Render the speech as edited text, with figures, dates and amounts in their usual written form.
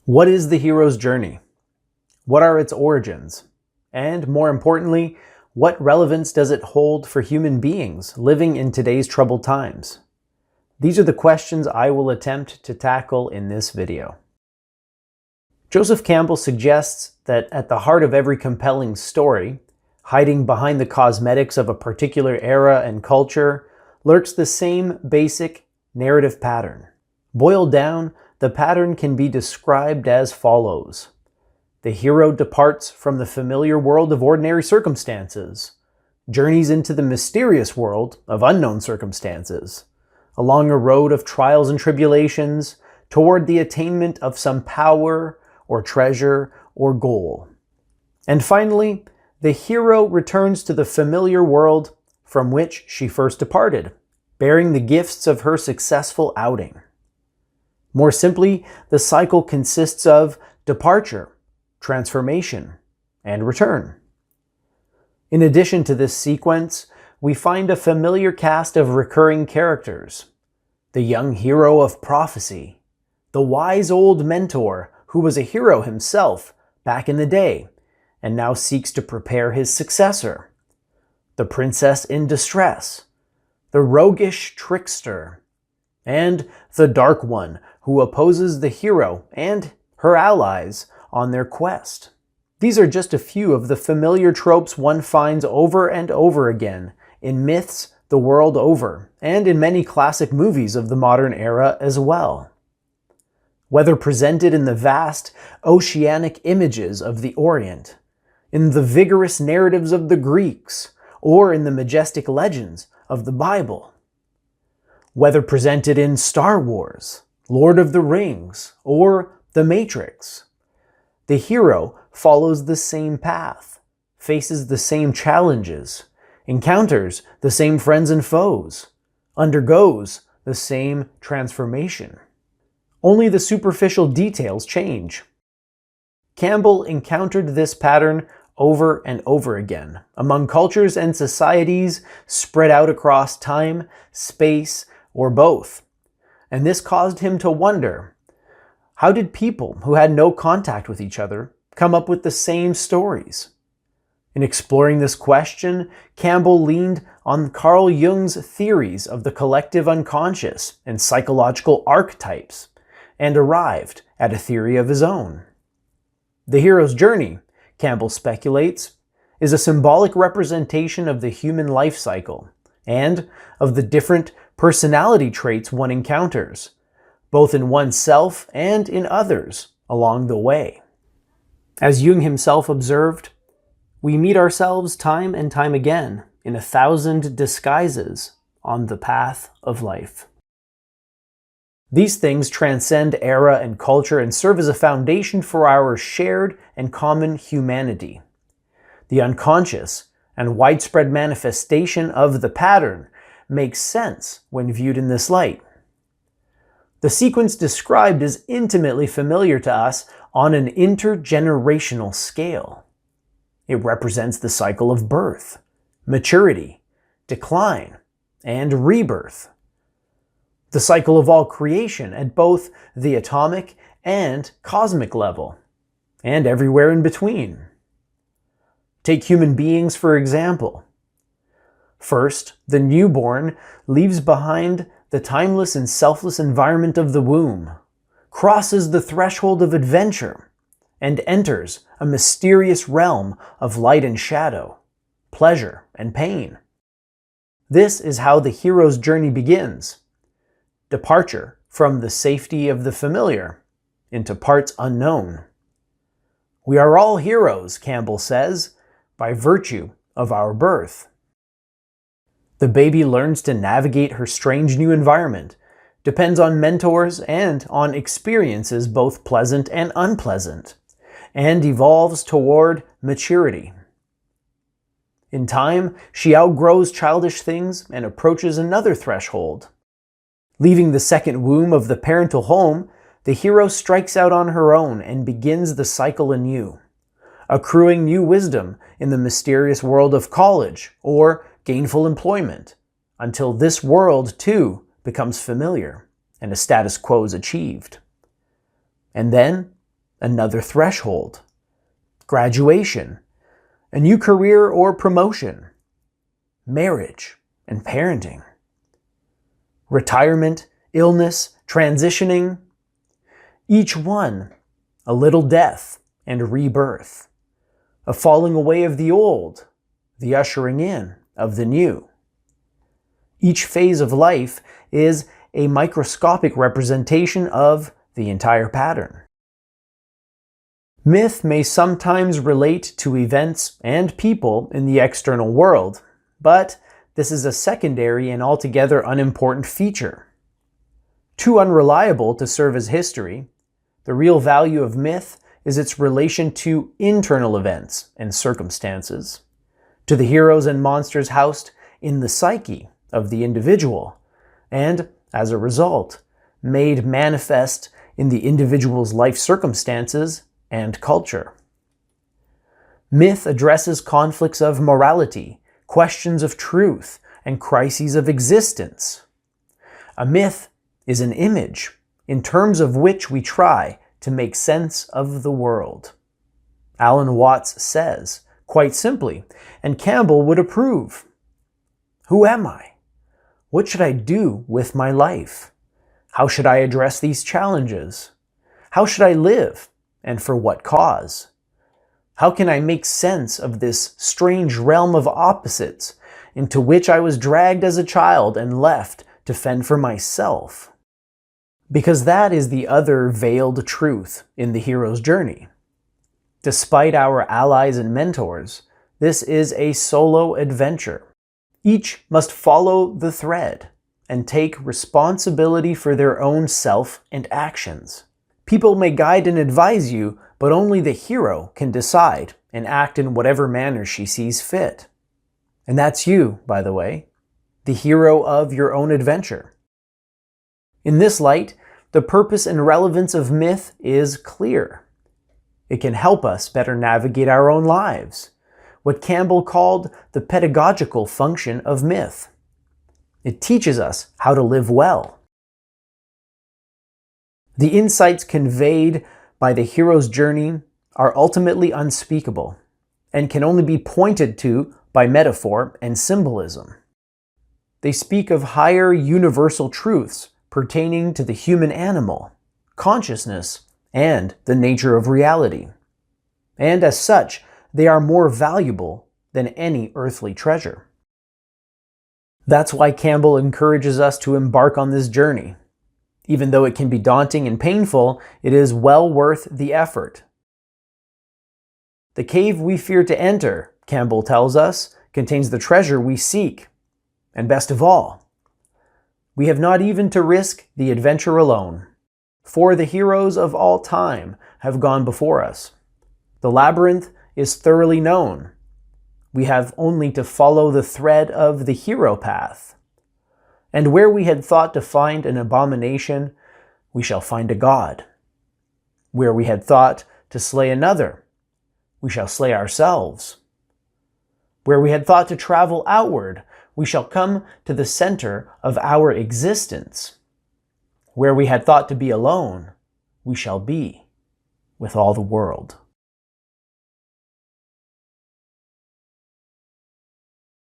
What is the hero's journey? What are its origins? And more importantly, what relevance does it hold for human beings living in today's troubled times? These are the questions I will attempt to tackle in this video. Joseph Campbell suggests that at the heart of every compelling story, hiding behind the cosmetics of a particular era and culture, lurks the same basic narrative pattern. Boiled down, the pattern can be described as follows. The hero departs from the familiar world of ordinary circumstances, journeys into the mysterious world of unknown circumstances, along a road of trials and tribulations, toward the attainment of some power or treasure or goal. And finally, the hero returns to the familiar world from which she first departed, bearing the gifts of her successful outing. More simply, the cycle consists of departure, transformation, and return. In addition to this sequence, we find a familiar cast of recurring characters. The young hero of prophecy, the wise old mentor who was a hero himself back in the day and now seeks to prepare his successor, the princess in distress, the roguish trickster, and the dark one who opposes the hero and her allies on their quest. These are just a few of the familiar tropes one finds over and over again in myths the world over, and in many classic movies of the modern era as well. Whether presented in the vast oceanic images of the Orient, in the vigorous narratives of the Greeks, or in the majestic legends of the Bible. Whether presented in Star Wars, Lord of the Rings, or The Matrix, the hero follows the same path, faces the same challenges, encounters the same friends and foes, undergoes the same transformation. Only the superficial details change. Campbell encountered this pattern over and over again among cultures and societies spread out across time, space, or both. And this caused him to wonder, how did people who had no contact with each other come up with the same stories? In exploring this question, Campbell leaned on Carl Jung's theories of the collective unconscious and psychological archetypes, and arrived at a theory of his own. The hero's journey, Campbell speculates, is a symbolic representation of the human life cycle and of the different personality traits one encounters, both in oneself and in others along the way. As Jung himself observed, we meet ourselves time and time again in 1,000 disguises on the path of life. These things transcend era and culture and serve as a foundation for our shared and common humanity. The unconscious and widespread manifestation of the pattern makes sense when viewed in this light. The sequence described is intimately familiar to us on an intergenerational scale. It represents the cycle of birth, maturity, decline, and rebirth. The cycle of all creation at both the atomic and cosmic level, and everywhere in between. Take human beings, for example. First, the newborn leaves behind the timeless and selfless environment of the womb, crosses the threshold of adventure, and enters a mysterious realm of light and shadow, pleasure and pain. This is how the hero's journey begins. Departure from the safety of the familiar into parts unknown. We are all heroes, Campbell says, by virtue of our birth. The baby learns to navigate her strange new environment, depends on mentors and on experiences both pleasant and unpleasant, and evolves toward maturity. In time, she outgrows childish things and approaches another threshold. Leaving the second womb of the parental home, the hero strikes out on her own and begins the cycle anew, accruing new wisdom in the mysterious world of college or gainful employment, until this world, too, becomes familiar and a status quo is achieved. And then, another threshold, graduation, a new career or promotion, marriage and parenting, retirement, illness, transitioning, each one a little death and rebirth, a falling away of the old, the ushering in of the new. Each phase of life is a microscopic representation of the entire pattern. Myth may sometimes relate to events and people in the external world, but this is a secondary and altogether unimportant feature. Too unreliable to serve as history, the real value of myth is its relation to internal events and circumstances, to the heroes and monsters housed in the psyche of the individual, and, as a result, made manifest in the individual's life circumstances and culture. Myth addresses conflicts of morality, questions of truth, and crises of existence. A myth is an image in terms of which we try to make sense of the world. Alan Watts says, quite simply, and Campbell would approve, "Who am I? What should I do with my life? How should I address these challenges? How should I live, and for what cause? How can I make sense of this strange realm of opposites into which I was dragged as a child and left to fend for myself?" Because that is the other veiled truth in the hero's journey. Despite our allies and mentors, this is a solo adventure. Each must follow the thread and take responsibility for their own self and actions. People may guide and advise you, but only the hero can decide and act in whatever manner she sees fit. And that's you, by the way, the hero of your own adventure. In this light, the purpose and relevance of myth is clear. It can help us better navigate our own lives, what Campbell called the pedagogical function of myth. It teaches us how to live well. The insights conveyed by the hero's journey are ultimately unspeakable and can only be pointed to by metaphor and symbolism. They speak of higher universal truths pertaining to the human animal, consciousness, and the nature of reality. And as such, they are more valuable than any earthly treasure. That's why Campbell encourages us to embark on this journey. Even though it can be daunting and painful, it is well worth the effort. The cave we fear to enter, Campbell tells us, contains the treasure we seek. And best of all, we have not even to risk the adventure alone, for the heroes of all time have gone before us. The labyrinth is thoroughly known. We have only to follow the thread of the hero path. And where we had thought to find an abomination, we shall find a god. Where we had thought to slay another, we shall slay ourselves. Where we had thought to travel outward, we shall come to the center of our existence. Where we had thought to be alone, we shall be with all the world.